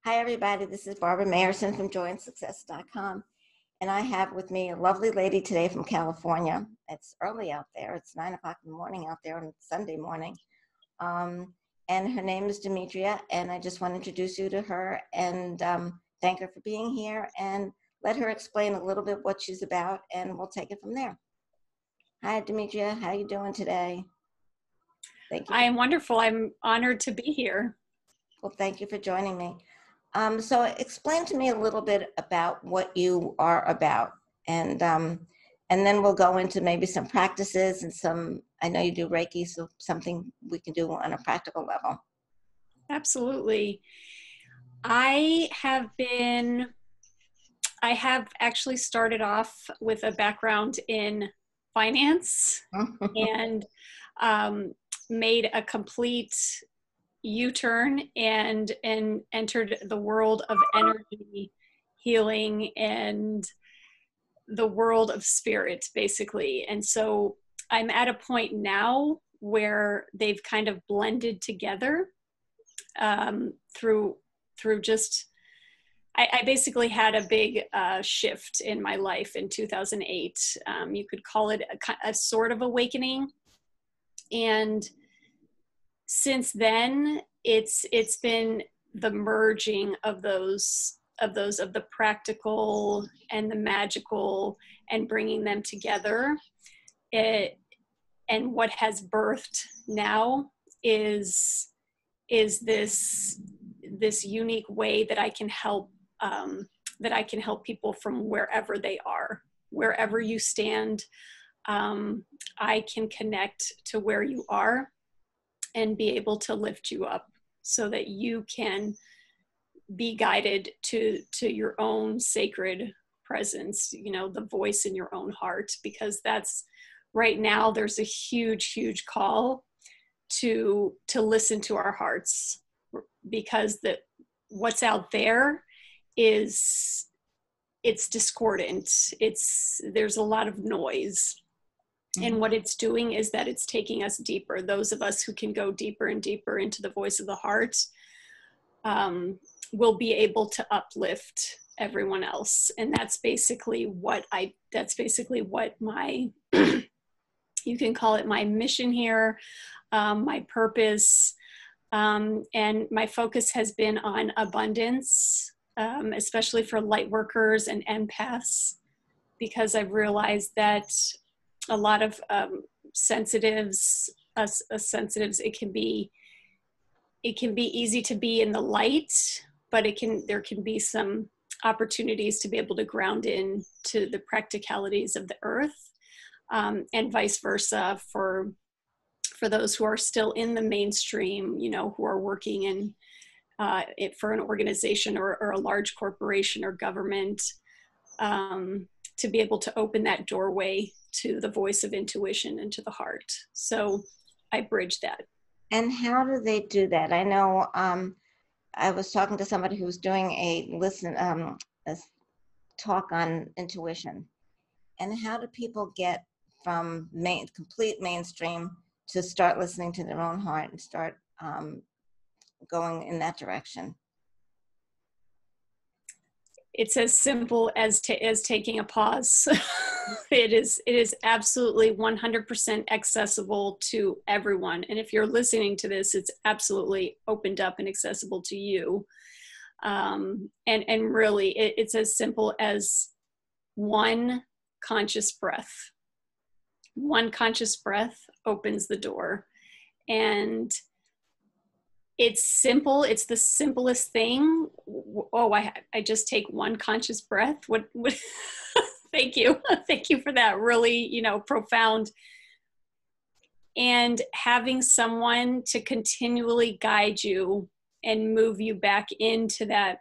Hi, everybody. This is Barbara Mayerson from joyandsuccess.com. And I have with me a lovely lady today from California. It's early out there. It's 9 o'clock in the morning out there on Sunday morning. And her name is Demetria. And I just want to introduce you to her and thank her for being here and let her explain a little bit what she's about. And we'll take it from there. Hi, Demetria. How are you doing today? Thank you. I am wonderful. I'm honored to be here. Well, thank you for joining me. So explain to me a little bit about what you are about, and then we'll go into maybe some practices and some, I know you do Reiki, so something we can do on a practical level. Absolutely. I have actually started off with a background in finance and made a complete U-turn and entered the world of energy healing and the world of spirit, basically. And so I'm at a point now where they've kind of blended together through just, I basically had a big shift in my life in 2008. You could call it a sort of awakening. And since then, it's been the merging of the practical and the magical and bringing them together. And what has birthed now is this unique way that I can help people from wherever they are, wherever you stand. I can connect to where you are and be able to lift you up so that you can be guided to your own sacred presence, the voice in your own heart, because that's right now there's a huge call to listen to our hearts, because what's out there it's discordant. There's a lot of noise. And what it's doing is that it's taking us deeper. Those of us who can go deeper and deeper into the voice of the heart will be able to uplift everyone else. And that's basically what my, you can call it my mission here, my purpose. And my focus has been on abundance, especially for light workers and empaths, because I've realized that a lot of sensitives, it can be easy to be in the light, but there can be some opportunities to be able to ground in to the practicalities of the earth, and vice versa for those who are still in the mainstream, who are working in for an organization or a large corporation or government, to be able to open that doorway to the voice of intuition and to the heart. So I bridge that. And how do they do that? I know I was talking to somebody who was doing a talk on intuition. And how do people get from complete mainstream to start listening to their own heart and start going in that direction? It's as simple as taking a pause. It is absolutely 100% accessible to everyone. And if you're listening to this, it's absolutely opened up and accessible to you. And really, it's as simple as one conscious breath. One conscious breath opens the door. And it's simple. It's the simplest thing. Oh, I just take one conscious breath. What thank you. Thank you for that. Really, profound. And having someone to continually guide you and move you back into that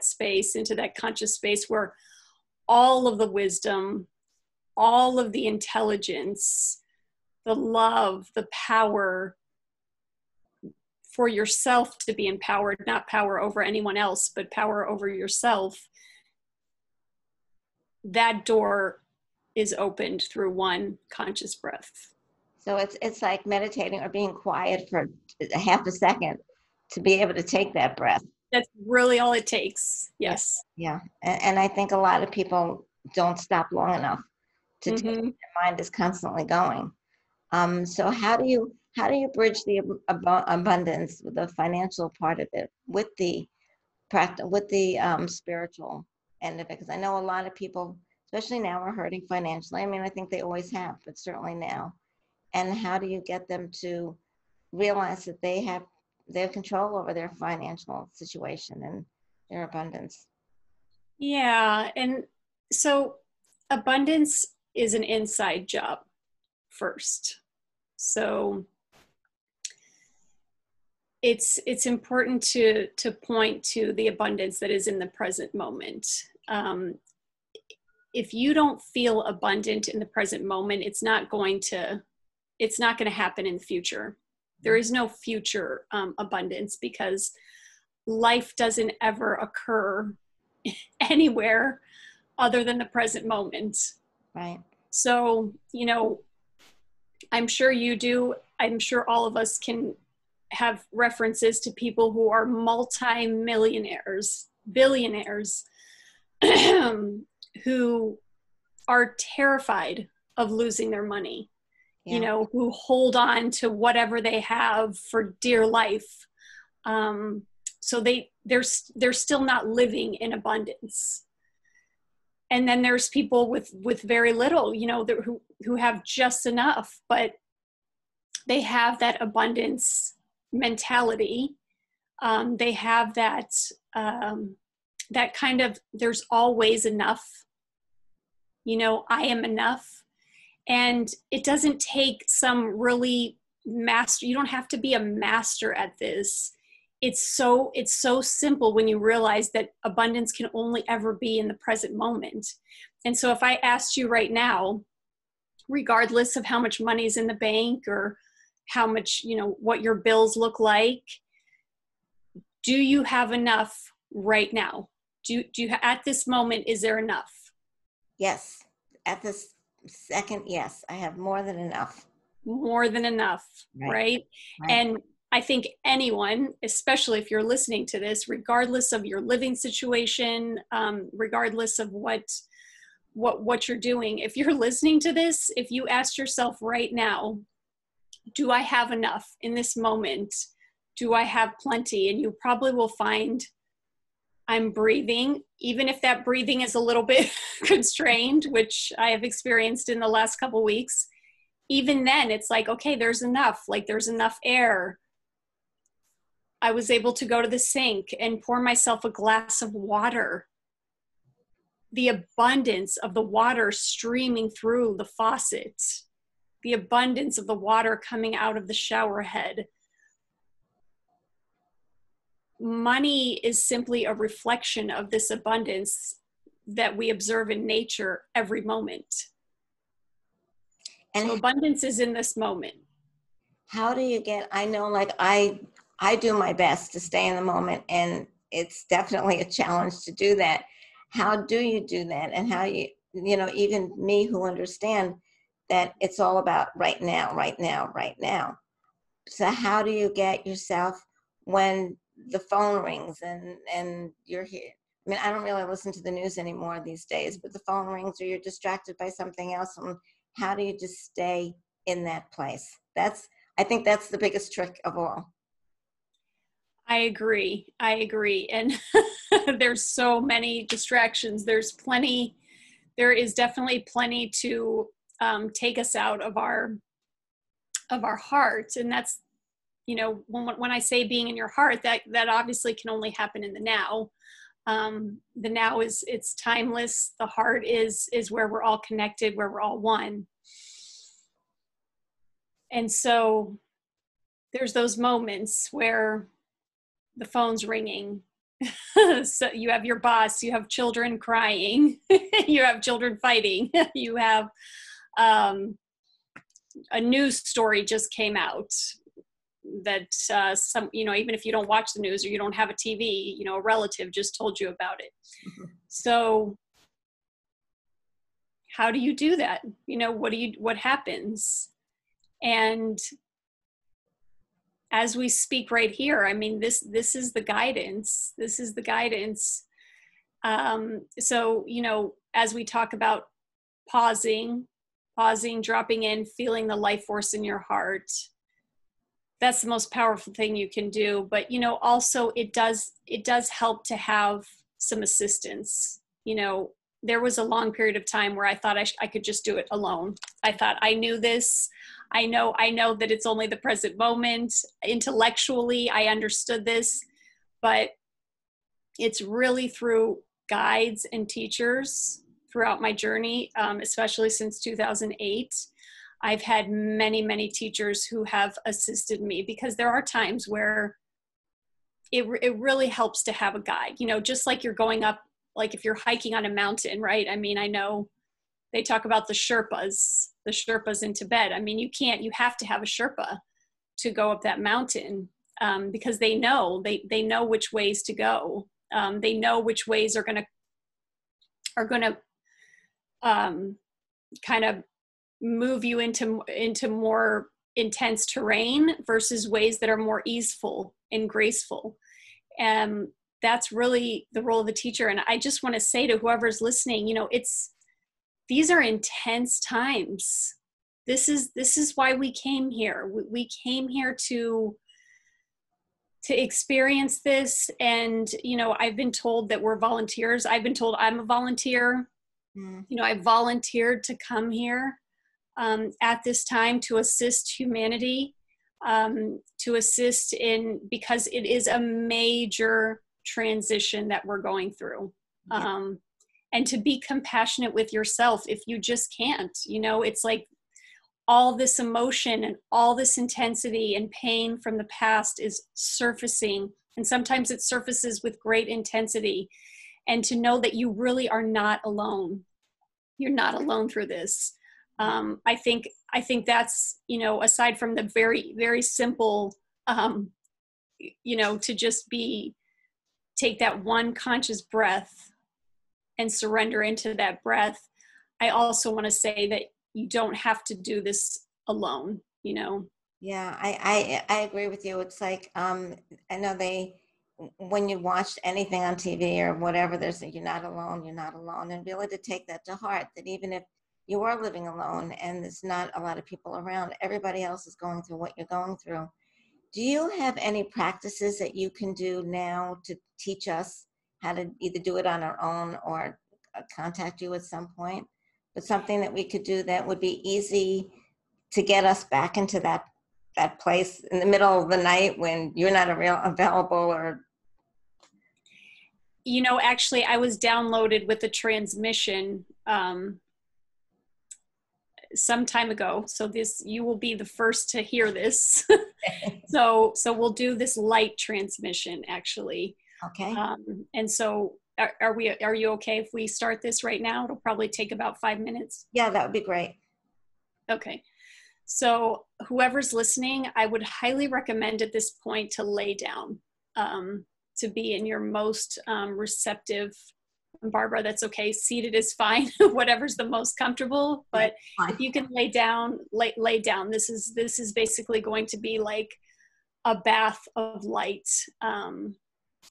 space, into that conscious space where all of the wisdom, all of the intelligence, the love, the power for yourself to be empowered, not power over anyone else, but power over yourself. That door is opened through one conscious breath. So it's like meditating or being quiet for a half a second to be able to take that breath. That's really all it takes. Yeah. Yes. Yeah. And I think a lot of people don't stop long enough to take it. Mm-hmm. Their mind is constantly going. So how do you bridge the abundance, the financial part of it, with the spiritual end of it? Because I know a lot of people, especially now, are hurting financially. I mean, I think they always have, but certainly now. And how do you get them to realize that they have control over their financial situation and their abundance? Yeah. And so abundance is an inside job first. So it's important to point to the abundance that is in the present moment. If you don't feel abundant in the present moment, it's not going to happen in the future. There is no future abundance, because life doesn't ever occur anywhere other than the present moment. Right. So, I'm sure you do. I'm sure all of us can have references to people who are multi-millionaires, billionaires, who are terrified of losing their money, Yeah. who hold on to whatever they have for dear life. So they're still not living in abundance. And then there's people with very little, who have just enough, but they have that abundance mentality. They have that kind of, there's always enough, I am enough. And it doesn't take some really master, you don't have to be a master at this. It's so simple when you realize that abundance can only ever be in the present moment. And so if I asked you right now, regardless of how much money is in the bank, or how much, what your bills look like, do you have enough right now? Do you at this moment, is there enough? Yes. At this second, yes, I have more than enough. More than enough, Right. right? Right. And I think anyone, especially if you're listening to this, regardless of your living situation, regardless of what you're doing, if you're listening to this, if you ask yourself right now, do I have enough in this moment? Do I have plenty? And you probably will find, I'm breathing, even if that breathing is a little bit constrained, which I have experienced in the last couple of weeks. Even then, it's like, okay, there's enough, like there's enough air. I was able to go to the sink and pour myself a glass of water. The abundance of the water streaming through the faucet, the abundance of the water coming out of the shower head. Money is simply a reflection of this abundance that we observe in nature every moment. And So abundance is in this moment. how do you get, I know, like I do my best to stay in the moment, and it's definitely a challenge to do that. How do you do that? And how even me, who understand that it's all about right now, right now, right now. So how do you get yourself when the phone rings and you're here? I mean, I don't really listen to the news anymore these days, but the phone rings or you're distracted by something else. And how do you just stay in that place? I think that's the biggest trick of all. I agree. And there's so many distractions. There is definitely plenty to take us out of our heart. And that's, when I say being in your heart, that obviously can only happen in the now. The now it's timeless. The heart is where we're all connected, where we're all one. And so there's those moments where the phone's ringing. So you have your boss, you have children crying, you have children fighting, you have a news story just came out that some, even if you don't watch the news or you don't have a TV, a relative just told you about it. Mhm. So how do you do that? What happens? And as we speak right here, I mean, this is the guidance. This is the guidance. So, you know, as we talk about pausing, dropping in, feeling the life force in your heart, that's the most powerful thing you can do. But, you know, also it does help to have some assistance. You know, there was a long period of time where I thought I could just do it alone. I thought I knew this. I know that it's only the present moment. Intellectually, I understood this, but it's really through guides and teachers throughout my journey, especially since 2008. I've had many, many teachers who have assisted me, because there are times where it really helps to have a guide, you know, just like you're going up, like if you're hiking on a mountain, right? I mean, I know they talk about the Sherpas in Tibet. I mean, you have to have a Sherpa to go up that mountain, because they know which ways to go. They know which ways are going to kind of move you into more intense terrain versus ways that are more easeful and graceful. And that's really the role of the teacher. And I just want to say to whoever's listening, you know, these are intense times. This is why we came here. We came here to experience this. And, you know, I've been told that we're volunteers. I've been told I'm a volunteer. You know, I volunteered to come here at this time to assist humanity, to assist because it is a major transition that we're going through. And to be compassionate with yourself if you just can't. You know, it's like all this emotion and all this intensity and pain from the past is surfacing. And sometimes it surfaces with great intensity. And to know that you really are not alone. You're not alone through this. I think that's, you know, aside from the very, very simple, you know, to just take that one conscious breath and surrender into that breath. I also want to say that you don't have to do this alone, you know? Yeah, I agree with you. It's like, I know when you watch anything on TV or whatever, there's you're not alone, and really to take that to heart, that even if you are living alone and there's not a lot of people around, everybody else is going through what you're going through. Do you have any practices that you can do now to teach us how to either do it on our own or contact you at some point? But something that we could do that would be easy to get us back into that place in the middle of the night when you're not available, or you know, actually I was downloaded with a transmission some time ago. So you will be the first to hear this. So we'll do this light transmission actually. Okay. And so are you okay if we start this right now? It'll probably take about 5 minutes. Yeah, that would be great. Okay. So whoever's listening, I would highly recommend at this point to lay down, to be in your most receptive. And Barbara, that's okay. Seated is fine. Whatever's the most comfortable. But if you can lay down, lay down. This is basically going to be like a bath of light,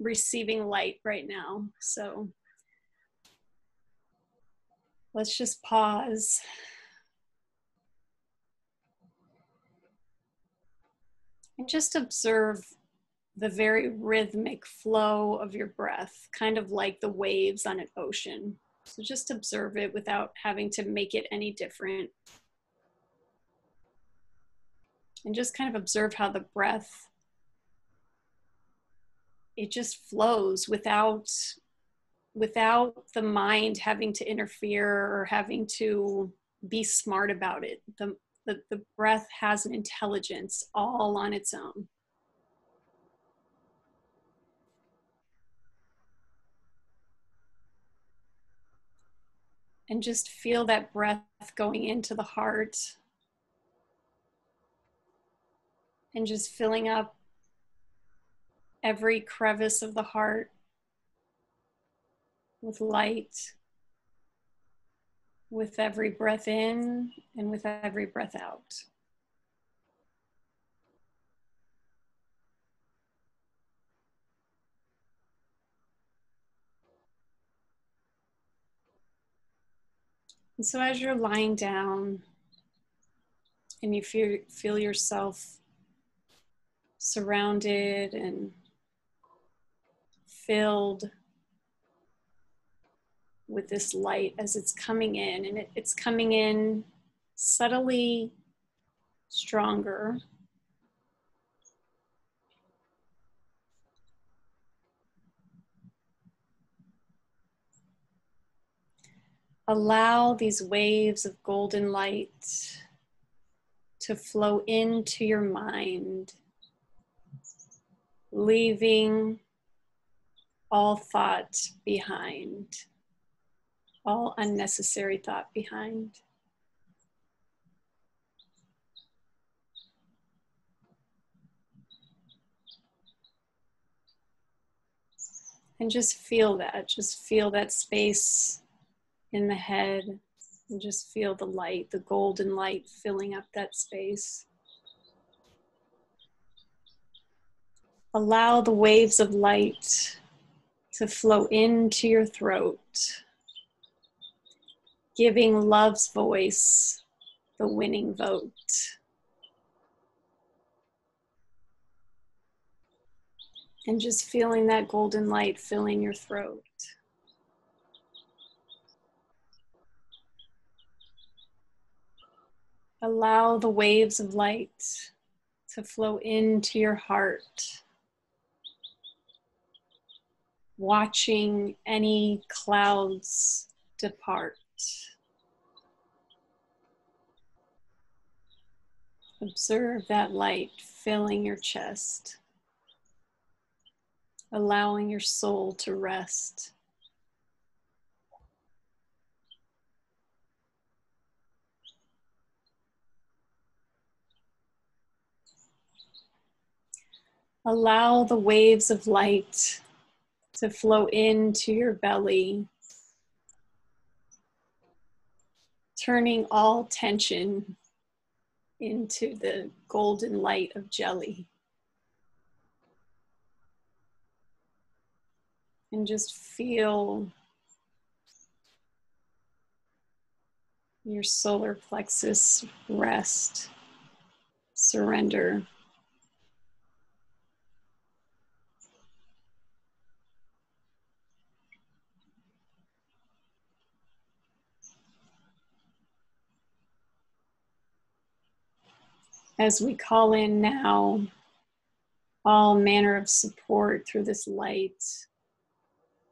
receiving light right now. So let's just pause. And just observe the very rhythmic flow of your breath, kind of like the waves on an ocean. So just observe it without having to make it any different. And just kind of observe how the breath, it just flows without the mind having to interfere or having to be smart about it. The breath has an intelligence all on its own. And just feel that breath going into the heart and just filling up every crevice of the heart with light, with every breath in and with every breath out. And so as you're lying down and you feel yourself surrounded and filled with this light as it's coming in, and it's coming in subtly stronger. Allow these waves of golden light to flow into your mind, leaving all thought behind, all unnecessary thought behind. And just feel that space in the head, and just feel the light, the golden light filling up that space. Allow the waves of light to flow into your throat, giving love's voice the winning vote. And just feeling that golden light filling your throat. Allow the waves of light to flow into your heart, watching any clouds depart. Observe that light filling your chest, allowing your soul to rest. Allow the waves of light to flow into your belly, turning all tension into the golden light of jelly. And just feel your solar plexus rest, surrender. As we call in now all manner of support through this light,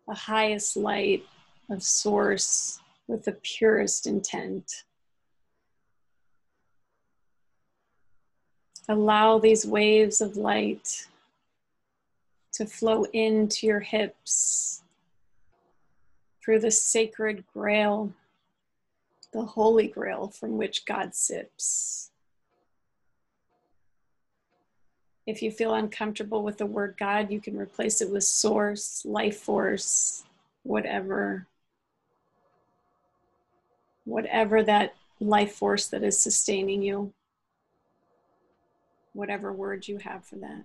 the highest light of source with the purest intent. Allow these waves of light to flow into your hips through the sacred grail, the holy grail from which God sips. If you feel uncomfortable with the word God, you can replace it with source, life force, whatever that life force that is sustaining you, whatever word you have for that.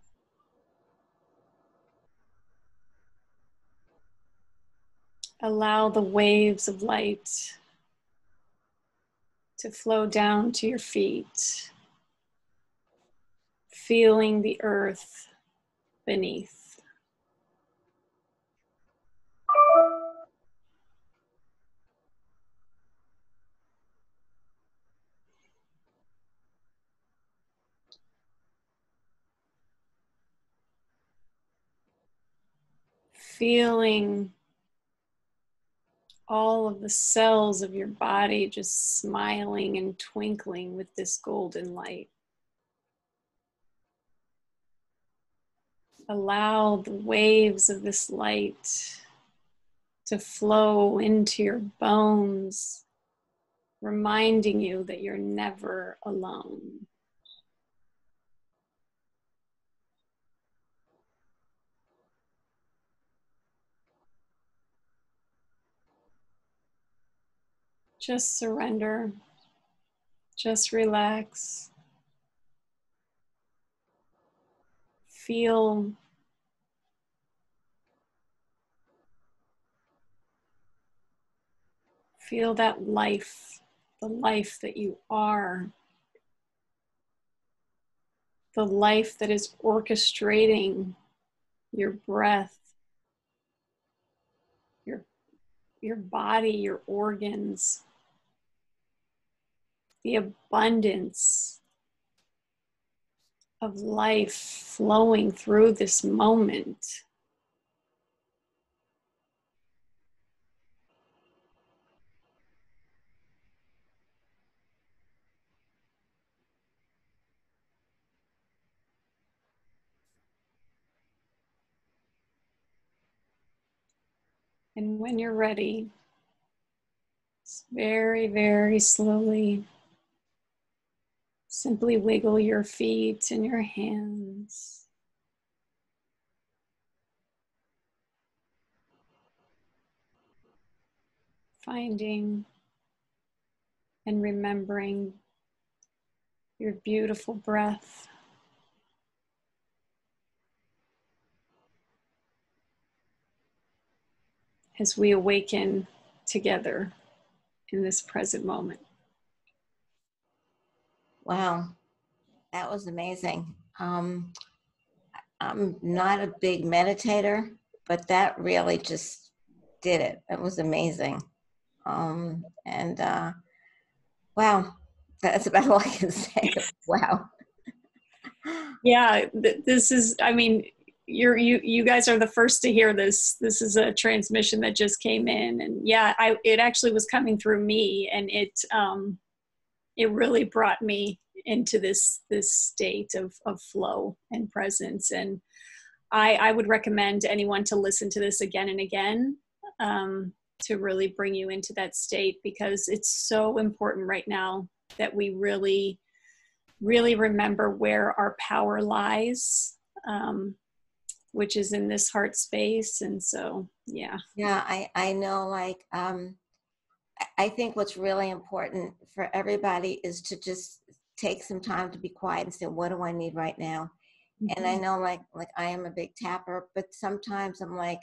Allow the waves of light to flow down to your feet, feeling the earth beneath. Feeling all of the cells of your body just smiling and twinkling with this golden light. Allow the waves of this light to flow into your bones, reminding you that you're never alone. Just surrender, just relax. Feel Feel that life, the life that you are, the life that is orchestrating your breath, your body, your organs, the abundance of life flowing through this moment. And when you're ready, very, very slowly, simply wiggle your feet and your hands. Finding and remembering your beautiful breath. As we awaken together in this present moment. Wow, that was amazing. I'm not a big meditator, but that really just did it. It was amazing. And wow, that's about all I can say. Wow. Yeah, this is, I mean, you guys are the first to hear this. This is a transmission that just came in, and yeah, it actually was coming through me, and it really brought me into this state of flow and presence. And I would recommend anyone to listen to this again and again, to really bring you into that state, because it's so important right now that we really remember where our power lies, which is in this heart space. And so, yeah. Yeah, I know, like, I think what's really important for everybody is to just take some time to be quiet and say, what do I need right now? Mm-hmm. And I know, like I am a big tapper, but sometimes I'm like,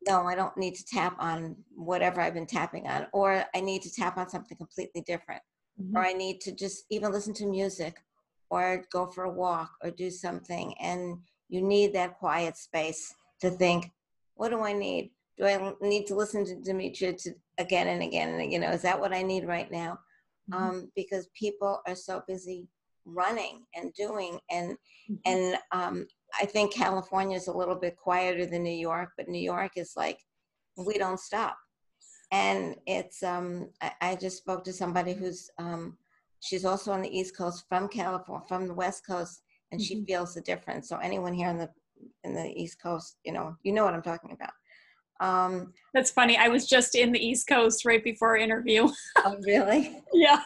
no, I don't need to tap on whatever I've been tapping on, or I need to tap on something completely different, Mm-hmm. or I need to just even listen to music or go for a walk or do something. And you need that quiet space to think, what do I need? Do I need to listen to Demetria again and again? And, is that what I need right now? Mm-hmm. Because people are so busy running and doing. Mm-hmm. And I think California is a little bit quieter than New York, but New York is like, we don't stop. And it's, I just spoke to somebody who's, she's also on the East Coast from California, from the West Coast, and she Mm-hmm. feels the difference. So anyone here in the East Coast, you know what I'm talking about. That's funny. I was just in the East Coast right before our interview. Oh, really? Yeah.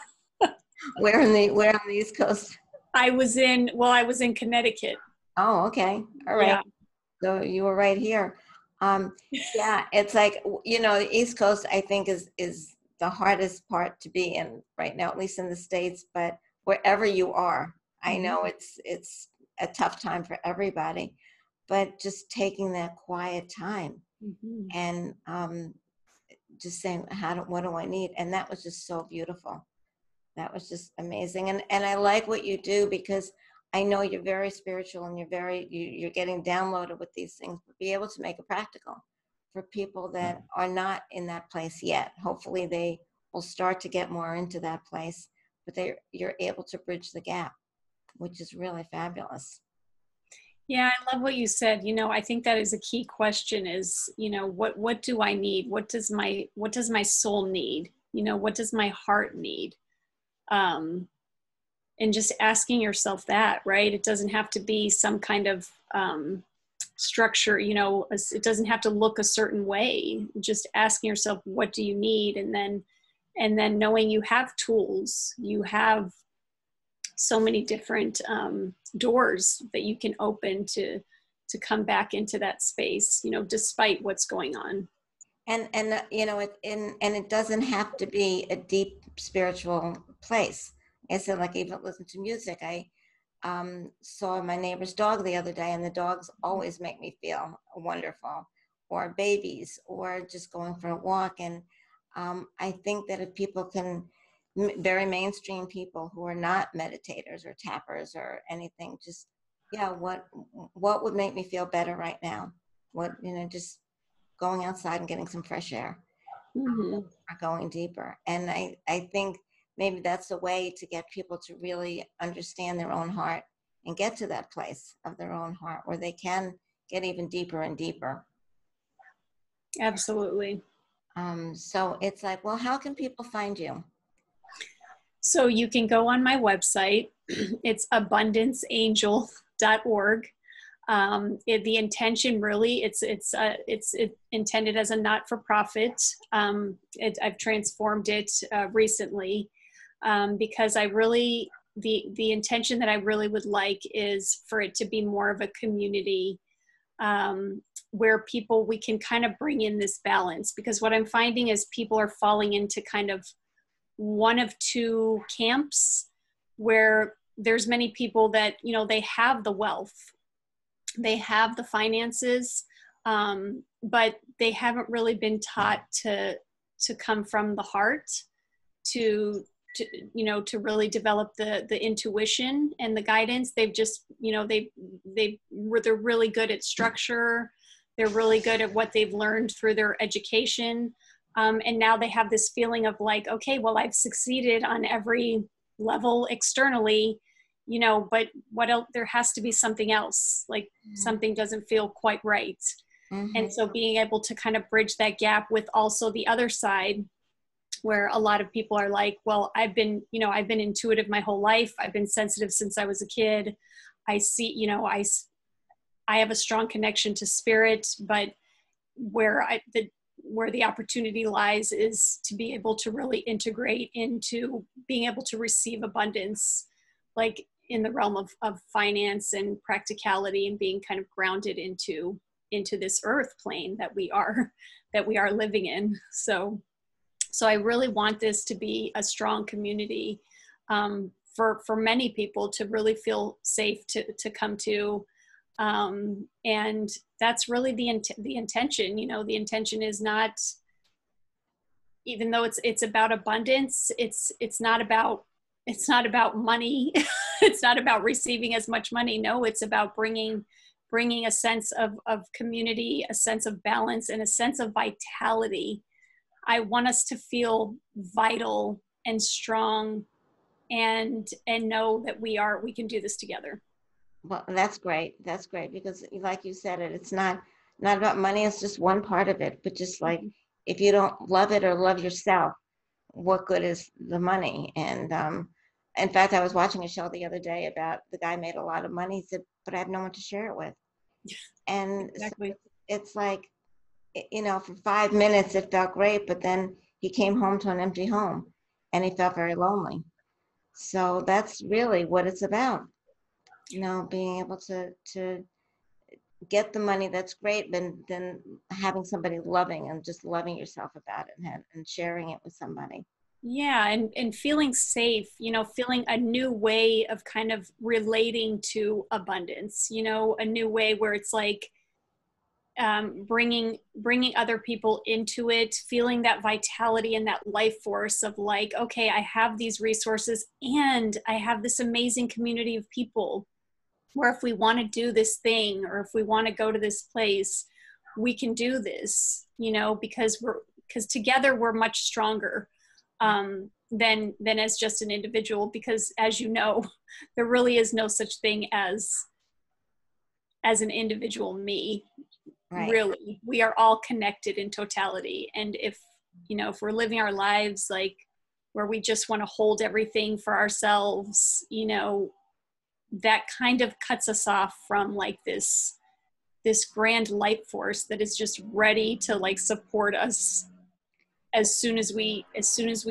Where on the East Coast? I was in Connecticut. Oh, okay. All right. Yeah. So you were right here. Yeah, it's like, the East Coast, I think, is the hardest part to be in right now, at least in the States. But wherever you are, I Mm-hmm. know it's a tough time for everybody. But just taking that quiet time Mm-hmm. and just saying, what do I need? And that was just so beautiful. That was just amazing. And I like what you do, because I know you're very spiritual and you're getting downloaded with these things, but be able to make it practical for people that are not in that place yet. Hopefully they will start to get more into that place, but you're able to bridge the gap, which is really fabulous. Yeah, I love what you said. I think that is a key question is, what do I need? What does my soul need? What does my heart need? And just asking yourself that, right? It doesn't have to be some kind of structure, it doesn't have to look a certain way. Just asking yourself, what do you need? And then knowing you have tools, you have so many different doors that you can open to come back into that space, despite what's going on. And it doesn't have to be a deep spiritual place. I said, like, even listen to music. I saw my neighbor's dog the other day, and the dogs always make me feel wonderful, or babies, or just going for a walk. And I think that if people can, very mainstream people who are not meditators or tappers or anything, just, yeah, what would make me feel better right now? What, just going outside and getting some fresh air, Mm-hmm. or going deeper. And I think maybe that's a way to get people to really understand their own heart and get to that place of their own heart where they can get even deeper and deeper. Absolutely. So it's like, well, how can people find you? So you can go on my website. It's abundanceangel.org. The intention really, it's intended as a not-for-profit. I've transformed it recently because I really, the intention that I really would like is for it to be more of a community where we can kind of bring in this balance, because what I'm finding is people are falling into kind of one of two camps, where there's many people that, they have the wealth, they have the finances, but they haven't really been taught to come from the heart, to really develop the intuition and the guidance. They've just, they're really good at structure. They're really good at what they've learned through their education. And now they have this feeling of like, okay, well, I've succeeded on every level externally, but what else? There has to be something else. Like something doesn't feel quite right. Mm-hmm. And so being able to kind of bridge that gap with also the other side, where a lot of people are like, well, I've been intuitive my whole life. I've been sensitive since I was a kid. I see, I have a strong connection to spirit, but where the opportunity lies is to be able to really integrate into being able to receive abundance, like in the realm of finance and practicality, and being kind of grounded into this earth plane that we are living in. So I really want this to be a strong community for many people to really feel safe to come to. And that's really the intention. The intention is not, even though it's about abundance, it's not about money. It's not about receiving as much money. No, it's about bringing a sense of community, a sense of balance, and a sense of vitality. I want us to feel vital and strong, and know that we can do this together. Well, that's great. That's great because, like you said, it's not about money. It's just one part of it. But just like, if you don't love it or love yourself, what good is the money? And in fact, I was watching a show the other day about the guy made a lot of money. He said, "But I have no one to share it with." And Exactly. so it's like, for 5 minutes it felt great, but then he came home to an empty home, and he felt very lonely. So that's really what it's about. Being able to get the money, that's great, but then having somebody loving and just loving yourself about it, and sharing it with somebody. Yeah, and feeling safe, feeling a new way of kind of relating to abundance, a new way where it's like bringing other people into it, feeling that vitality and that life force of like, okay, I have these resources and I have this amazing community of people where if we want to do this thing, or if we want to go to this place, we can do this, because together we're much stronger than as just an individual. Because as you know, there really is no such thing as an individual me. Right. Really, we are all connected in totality. And if we're living our lives like where we just want to hold everything for ourselves, that kind of cuts us off from like this grand light force that is just ready to like support us as soon as we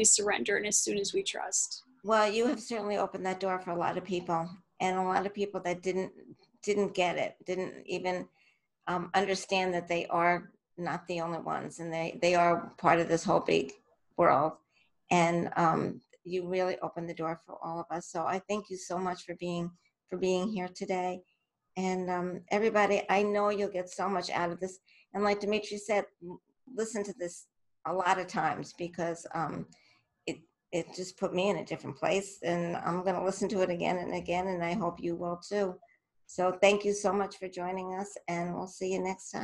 surrender, and as soon as we trust. Well, you have certainly opened that door for a lot of people, and a lot of people that didn't get it, didn't even understand that they are not the only ones, and they are part of this whole big world. And you really opened the door for all of us. So I thank you so much for being here today. And everybody, I know you'll get so much out of this. And like Demetria said, listen to this a lot of times because it it just put me in a different place, and I'm going to listen to it again and again, and I hope you will too. So thank you so much for joining us, and we'll see you next time.